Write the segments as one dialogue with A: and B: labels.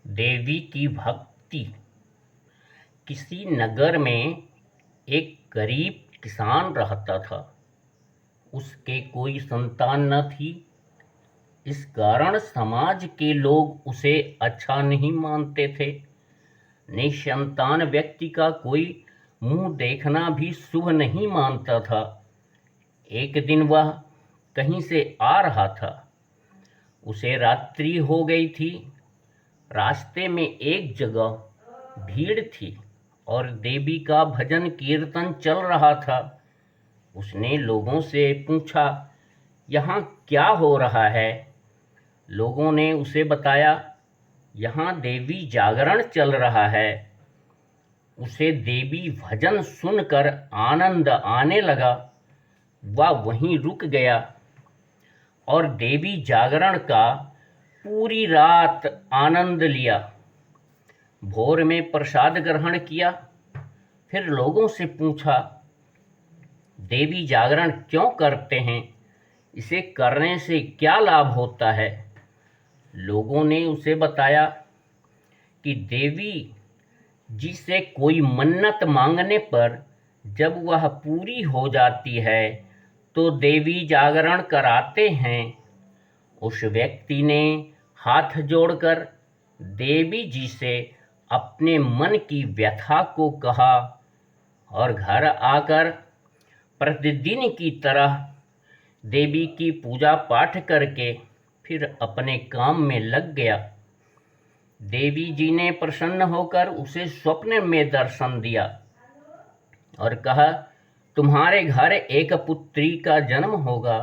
A: देवी की भक्ति। किसी नगर में एक गरीब किसान रहता था। उसके कोई संतान न थी। इस कारण समाज के लोग उसे अच्छा नहीं मानते थे। निसंतान व्यक्ति का कोई मुंह देखना भी शुभ नहीं मानता था। एक दिन वह कहीं से आ रहा था। उसे रात्रि हो गई थी। रास्ते में एक जगह भीड़ थी और देवी का भजन कीर्तन चल रहा था। उसने लोगों से पूछा, यहाँ क्या हो रहा है? लोगों ने उसे बताया, यहाँ देवी जागरण चल रहा है। उसे देवी भजन सुनकर आनंद आने लगा। वह वहीं रुक गया और देवी जागरण का पूरी रात आनंद लिया। भोर में प्रसाद ग्रहण किया। फिर लोगों से पूछा, देवी जागरण क्यों करते हैं? इसे करने से क्या लाभ होता है? लोगों ने उसे बताया कि देवी जी से कोई मन्नत मांगने पर जब वह पूरी हो जाती है तो देवी जागरण कराते हैं। उस व्यक्ति ने हाथ जोड़कर देवी जी से अपने मन की व्यथा को कहा और घर आकर प्रतिदिन की तरह देवी की पूजा पाठ करके फिर अपने काम में लग गया। देवी जी ने प्रसन्न होकर उसे स्वप्न में दर्शन दिया और कहा, तुम्हारे घर एक पुत्री का जन्म होगा।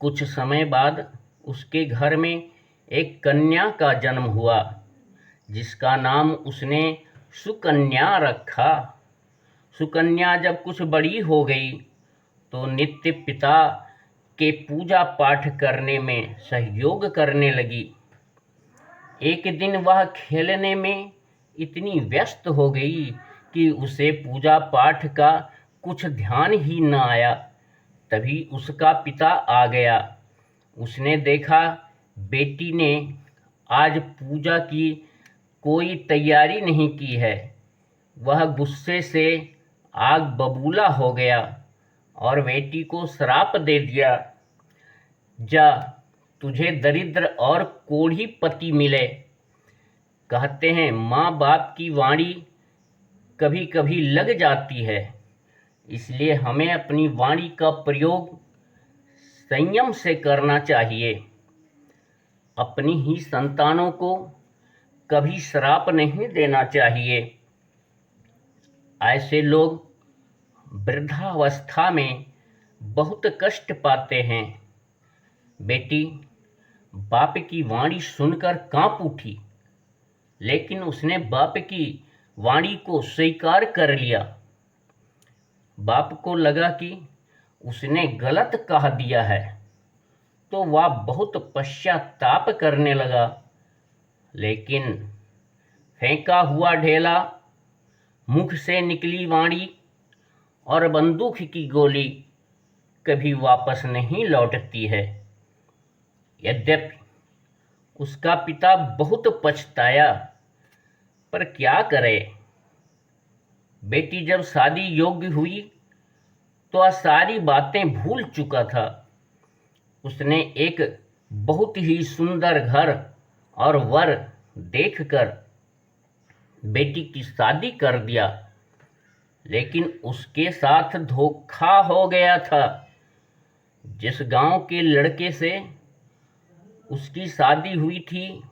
A: कुछ समय बाद उसके घर में एक कन्या का जन्म हुआ, जिसका नाम उसने सुकन्या रखा। सुकन्या जब कुछ बड़ी हो गई तो नित्य पिता के पूजा पाठ करने में सहयोग करने लगी। एक दिन वह खेलने में इतनी व्यस्त हो गई कि उसे पूजा पाठ का कुछ ध्यान ही न आया। तभी उसका पिता आ गया। उसने देखा बेटी ने आज पूजा की कोई तैयारी नहीं की है। वह गुस्से से आग बबूला हो गया और बेटी को श्राप दे दिया, जा, तुझे दरिद्र और कोढ़ी पति मिले। कहते हैं माँ बाप की वाणी कभी कभी लग जाती है, इसलिए हमें अपनी वाणी का प्रयोग संयम से करना चाहिए। अपनी ही संतानों को कभी श्राप नहीं देना चाहिए। ऐसे लोग वृद्धावस्था में बहुत कष्ट पाते हैं। बेटी बाप की वाणी सुनकर कांप उठी, लेकिन उसने बाप की वाणी को स्वीकार कर लिया। बाप को लगा कि उसने गलत कह दिया है, तो वह बहुत पश्चाताप करने लगा। लेकिन फेंका हुआ ढेला, मुख से निकली वाणी और बंदूक की गोली कभी वापस नहीं लौटती है। यद्यपि उसका पिता बहुत पछताया, पर क्या करे। बेटी जब शादी योग्य हुई तो वह सारी बातें भूल चुका था। उसने एक बहुत ही सुंदर घर और वर देखकर बेटी की शादी कर दिया, लेकिन उसके साथ धोखा हो गया था। जिस गांव के लड़के से उसकी शादी हुई थी,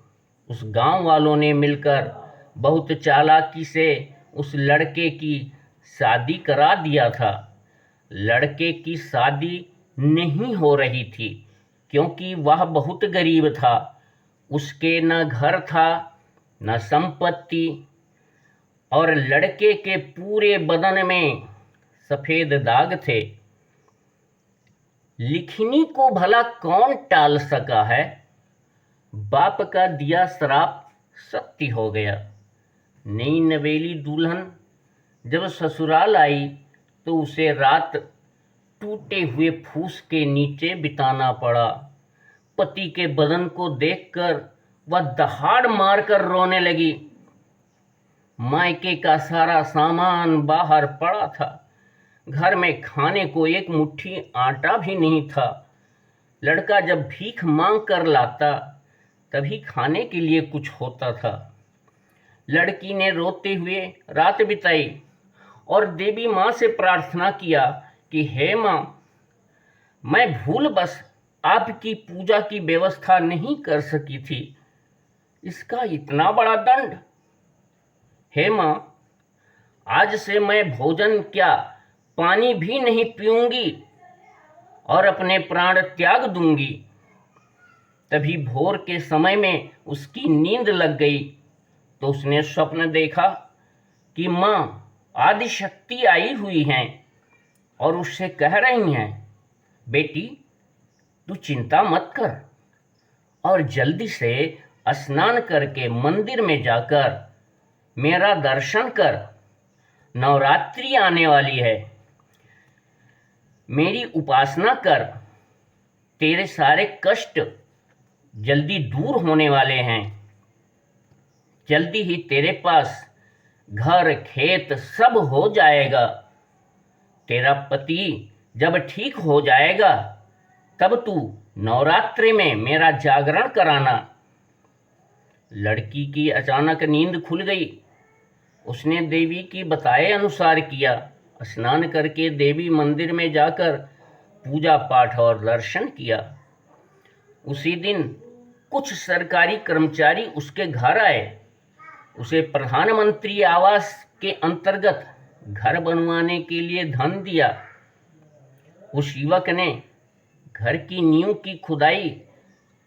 A: उस गांव वालों ने मिलकर बहुत चालाकी से उस लड़के की शादी करा दिया था। लड़के की शादी नहीं हो रही थी क्योंकि वह बहुत गरीब था। उसके न घर था न संपत्ति, और लड़के के पूरे बदन में सफेद दाग थे। लिखनी को भला कौन टाल सका है? बाप का दिया श्राप सत्य हो गया। नई नवेली दुल्हन जब ससुराल आई तो उसे रात टूटे हुए फूस के नीचे बिताना पड़ा। पति के बदन को देखकर वह दहाड़ मारकर रोने लगी। मायके का सारा सामान बाहर पड़ा था। घर में खाने को एक मुट्ठी आटा भी नहीं था। लड़का जब भीख मांग कर लाता तभी खाने के लिए कुछ होता था। लड़की ने रोते हुए रात बिताई और देवी माँ से प्रार्थना किया कि हे माँ, मैं भूलवश आपकी पूजा की व्यवस्था नहीं कर सकी थी। इसका इतना बड़ा दंड। हे माँ, आज से मैं भोजन क्या पानी भी नहीं पीऊंगी और अपने प्राण त्याग दूंगी। तभी भोर के समय में उसकी नींद लग गई तो उसने स्वप्न देखा कि माँ आदिशक्ति आई हुई हैं और उससे कह रही हैं, बेटी तू चिंता मत कर और जल्दी से स्नान करके मंदिर में जाकर मेरा दर्शन कर। नवरात्रि आने वाली है, मेरी उपासना कर। तेरे सारे कष्ट जल्दी दूर होने वाले हैं। जल्दी ही तेरे पास घर खेत सब हो जाएगा। तेरा पति जब ठीक हो जाएगा तब तू नवरात्रि में मेरा जागरण कराना। लड़की की अचानक नींद खुल गई। उसने देवी की बताए अनुसार किया। स्नान करके देवी मंदिर में जाकर पूजा पाठ और दर्शन किया। उसी दिन कुछ सरकारी कर्मचारी उसके घर आए। उसे प्रधानमंत्री आवास के अंतर्गत घर बनवाने के लिए धन दिया। उस युवक ने घर की नींव की खुदाई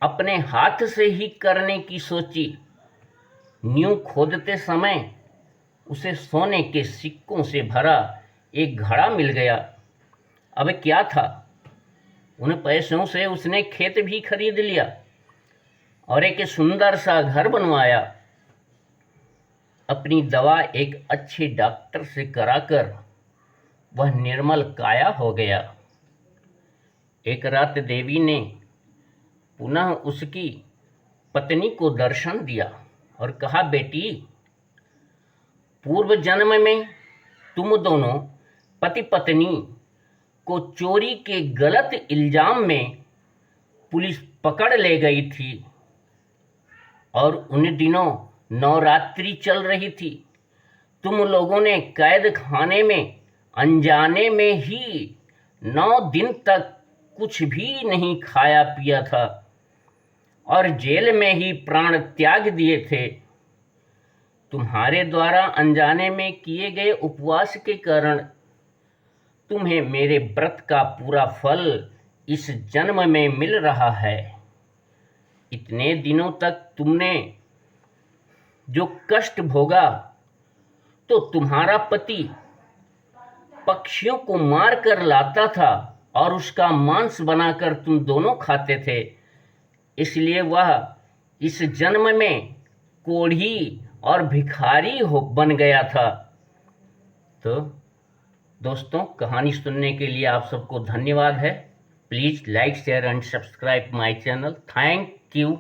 A: अपने हाथ से ही करने की सोची। नींव खोदते समय उसे सोने के सिक्कों से भरा एक घड़ा मिल गया। अब क्या था, उन पैसों से उसने खेत भी खरीद लिया और एक सुंदर सा घर बनवाया। अपनी दवा एक अच्छे डॉक्टर से कराकर वह निर्मल काया हो गया। एक रात देवी ने पुनः उसकी पत्नी को दर्शन दिया और कहा, बेटी पूर्व जन्म में तुम दोनों पति पत्नी को चोरी के गलत इल्जाम में पुलिस पकड़ ले गई थी और उन दिनों नवरात्रि चल रही थी। तुम लोगों ने कैद खाने में अनजाने में ही 9 दिन तक कुछ भी नहीं खाया पिया था और जेल में ही प्राण त्याग दिए थे। तुम्हारे द्वारा अनजाने में किए गए उपवास के कारण तुम्हें मेरे व्रत का पूरा फल इस जन्म में मिल रहा है। इतने दिनों तक तुमने जो कष्ट भोगा तो तुम्हारा पति पक्षियों को मार कर लाता था और उसका मांस बनाकर तुम दोनों खाते थे। इसलिए वह इस जन्म में कोढ़ी और भिखारी बन गया था। तो दोस्तों, कहानी सुनने के लिए आप सबको धन्यवाद है। Please like share and subscribe my channel. Thank you.